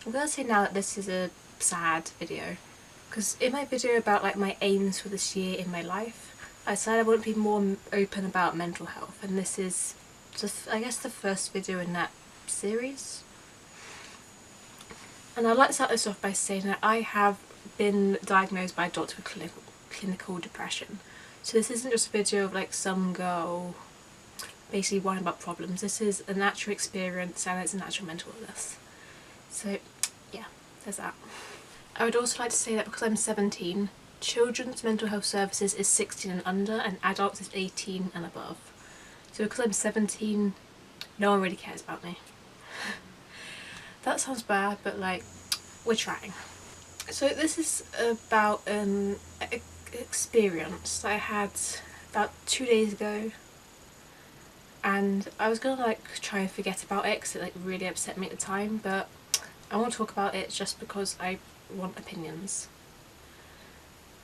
I'm gonna say now that this is a sad video, because in my video about like my aims for this year in my life, I said I want to be more open about mental health, and this is just, I guess, the first video in that series. And I'd like to start this off by saying that I have been diagnosed by a doctor with clinical depression. So this isn't just a video of like some girl basically whining about problems. This is a natural experience and it's a natural mental illness. So yeah, there's that. I would also like to say that because I'm 17, children's mental health services is 16 and under and adults is 18 and above. So because I'm 17, no one really cares about me. That sounds bad, but like, we're trying. So this is about an experience that I had about 2 days ago, and I was gonna like try and forget about it because it like really upset me at the time, but I want to talk about it just because I want opinions.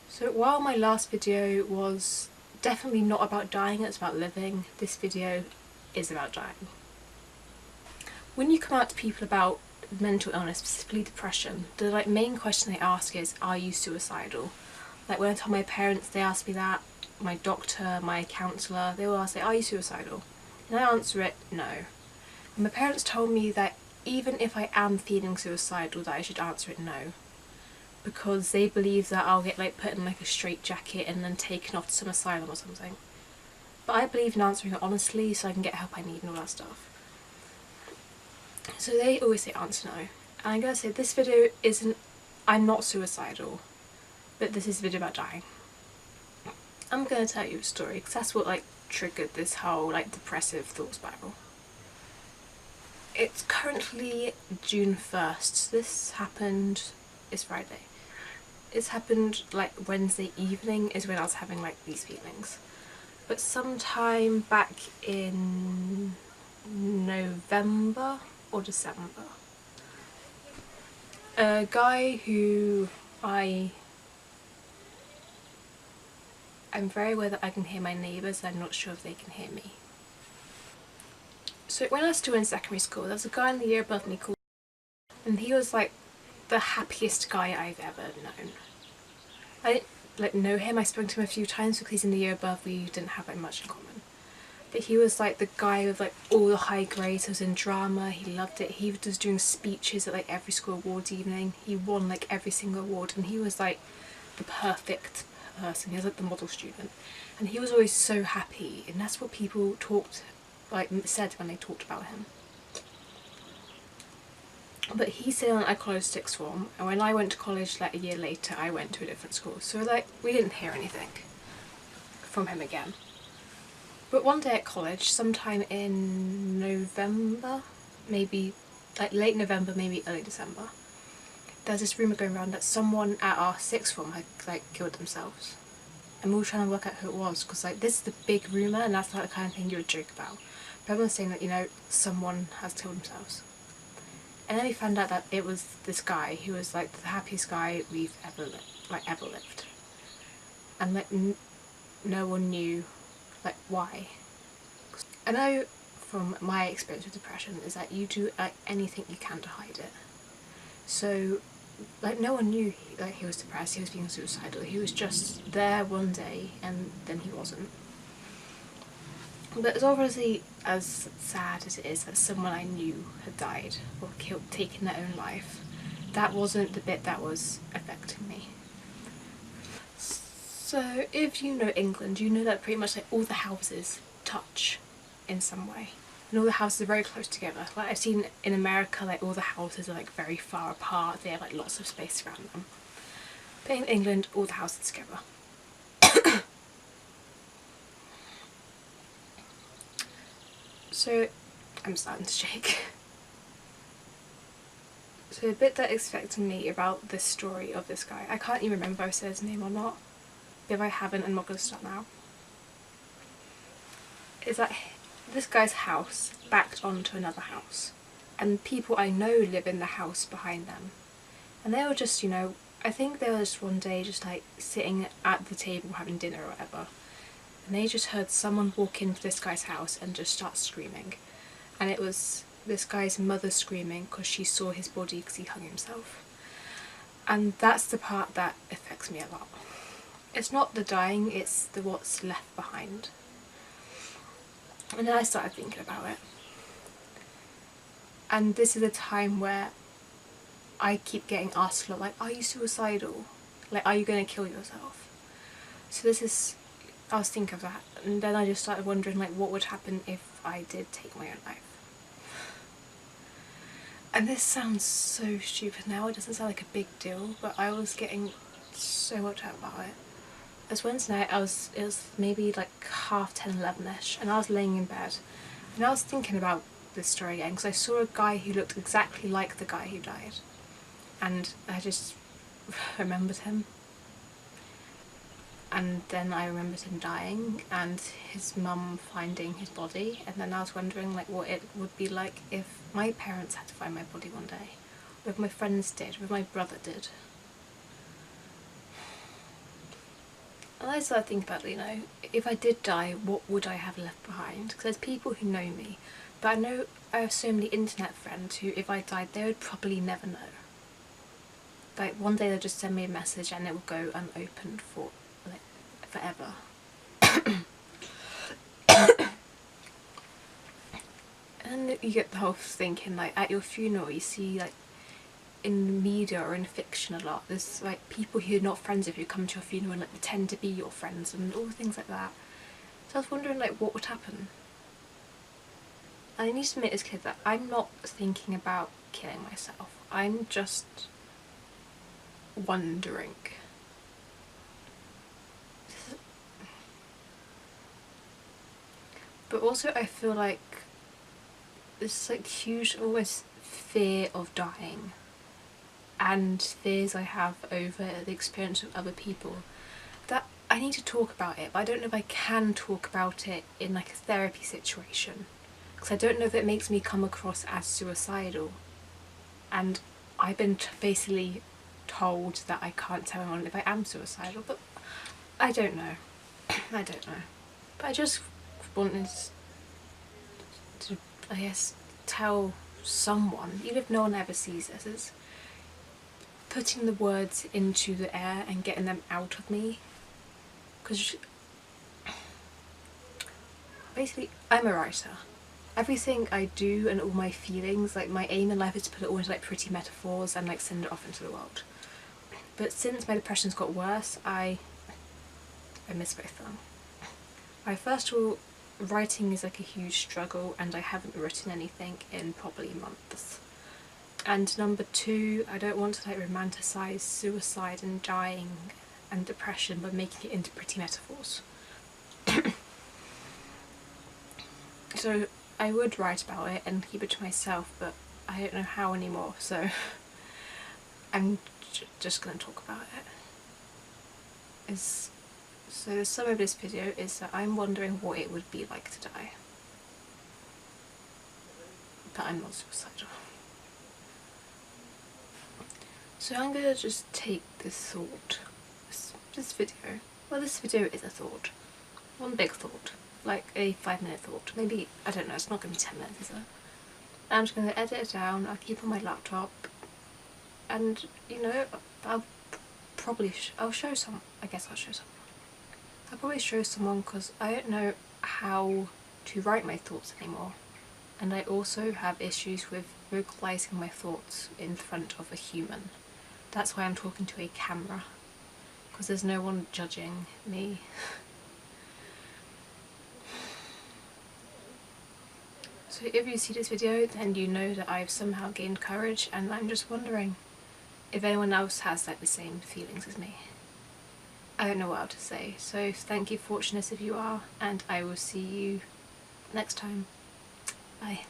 So while my last video was definitely not about dying, it's about living, this video is about dying. When you come out to people about mental illness, specifically depression, the like main question they ask is, are you suicidal? Like when I tell my parents, they ask me that, my doctor, my counsellor, they will ask, are you suicidal? And I answer it, no. And my parents told me that even if I am feeling suicidal, that I should answer it no, because they believe that I'll get like put in like a straitjacket and then taken off to some asylum or something. But I believe in answering it honestly so I can get help I need and all that stuff. So they always say answer no. And I'm gonna say this video isn't, I'm not suicidal, but this is a video about dying. I'm gonna tell you a story because that's what like triggered this whole like depressive thought spiral. It's currently June 1st. This happened, it's Friday. It's happened like Wednesday evening is when I was having like these feelings. But sometime back in November or December, a guy who I'm very aware that I can hear my neighbours, I'm not sure if they can hear me. So when I was still in secondary school, there was a guy in the year above me called, and he was like the happiest guy I've ever known. I didn't like know him, I spoke to him a few times because he's in the year above, we didn't have like much in common. But he was like the guy with like all the high grades, he was in drama, he loved it, he was doing speeches at like every school awards evening, he won like every single award, and he was like the perfect person, he was like the model student. And he was always so happy, and that's what people said when they talked about him. But he stayed on at college sixth form, and when I went to college like a year later, I went to a different school. So like we didn't hear anything from him again. But one day at college, sometime in November, maybe like late November, maybe early December, there's this rumour going around that someone at our sixth form had like killed themselves. And we were trying to work out who it was, because like this is the big rumour and that's like the kind of thing you would joke about. But everyone's saying that, you know, someone has killed themselves. And then we found out that it was this guy who was like the happiest guy we've ever lived. And like no one knew like why. I know from my experience with depression is that you do like anything you can to hide it. So like no one knew he was depressed, he was being suicidal, he was just there one day and then he wasn't. But as obviously as sad as it is that someone I knew had died or taken their own life, that wasn't the bit that was affecting me. So if you know England, you know that pretty much like all the houses touch in some way. And all the houses are very close together. Like I've seen in America, like all the houses are like very far apart, they have like lots of space around them. But in England, all the houses are together. So I'm starting to shake. So the bit that is affecting me about this story of this guy, I can't even remember if I said his name or not, but if I haven't, I'm not going to start now, is that this guy's house backed onto another house, and people I know live in the house behind them. And they were just, you know, I think they were just one day just like sitting at the table having dinner or whatever, and they just heard someone walk into this guy's house and just start screaming. And it was this guy's mother screaming because she saw his body because he hung himself. And that's the part that affects me a lot. It's not the dying, it's the what's left behind. And then I started thinking about it. And this is a time where I keep getting asked a lot, like, are you suicidal? Like, are you going to kill yourself? So I was thinking of that, and then I just started wondering, like, what would happen if I did take my own life? And this sounds so stupid now, it doesn't sound like a big deal, but I was getting so worked out about it. It was Wednesday night, it was maybe like 10:30, 11ish, and I was laying in bed, and I was thinking about this story again, because I saw a guy who looked exactly like the guy who died, and I just remembered him. And then I remembered him dying and his mum finding his body, and then I was wondering, like, what it would be like if my parents had to find my body one day, or if my friends did, or if my brother did. And I started thinking about, you know, if I did die, what would I have left behind? Because there's people who know me, but I know I have so many internet friends who, if I died, they would probably never know. Like, one day they'll just send me a message and it will go unopened for, like, forever. And you get the whole thinking, like, at your funeral you see, like, in the media or in fiction a lot, there's like people who you're not friends with who come to your funeral and like pretend to be your friends and all things like that. So I was wondering, like, what would happen. And I need to make this clear that I'm not thinking about killing myself, I'm just wondering. But also I feel like this like huge almost fear of dying and fears I have over the experience of other people, that I need to talk about it, but I don't know if I can talk about it in like a therapy situation, because I don't know if it makes me come across as suicidal, and I've been basically told that I can't tell anyone if I am suicidal, but I don't know. I don't know. But I just wanted to, I guess, tell someone, even if no one ever sees this, is putting the words into the air and getting them out of me. Because basically I'm a writer. Everything I do and all my feelings, like my aim in life is to put it all into like pretty metaphors and like send it off into the world. But since my depression's got worse, I miss both of them. First of all, writing is like a huge struggle and I haven't written anything in probably months. And number two, I don't want to like romanticise suicide and dying and depression by making it into pretty metaphors. So I would write about it and keep it to myself, but I don't know how anymore, so I'm just going to talk about it. So the sum of this video is that I'm wondering what it would be like to die. But I'm not suicidal. So I'm going to just take this thought, this video, well, this video is a thought, one big thought, like a 5-minute thought, maybe, I don't know, it's not going to be 10 minutes, is it? I'm just going to edit it down, I'll keep it on my laptop, and, you know, I'll show someone, I guess I'll show someone. I'll probably show someone because I don't know how to write my thoughts anymore, and I also have issues with vocalising my thoughts in front of a human. That's why I'm talking to a camera, because there's no one judging me. So if you see this video, then you know that I've somehow gained courage, and I'm just wondering if anyone else has like the same feelings as me. I don't know what else to say, so thank you for watching this if you are, and I will see you next time. Bye.